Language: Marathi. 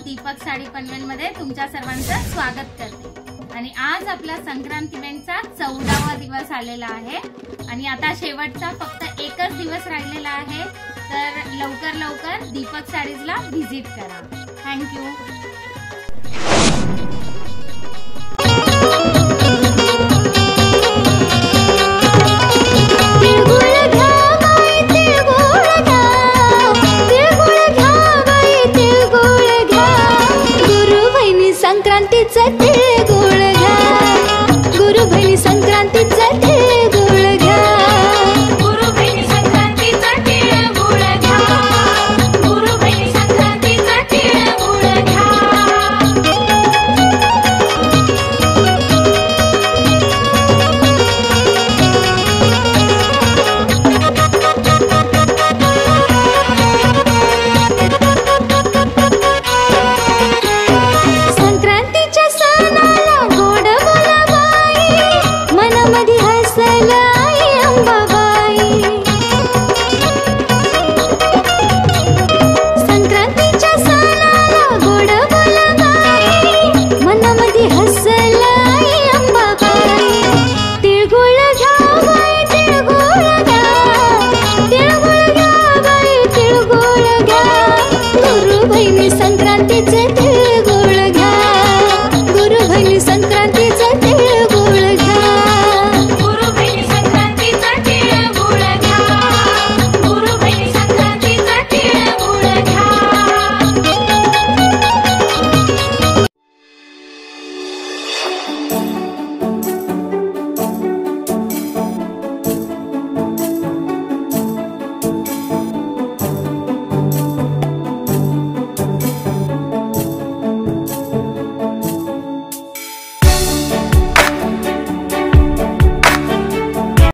दीपक साडी पनवेलमध्ये तुमच्या सर्वांचं स्वागत करते। आणि आज आपला संक्रांत इव्हेंटचा 14वा दिवस आलेला आहे आणि आता शेवटचा फक्त एकच दिवस राहिलेला आहे। तर लवकर दीपक साडीजला व्हिजिट करा। थँक्यू।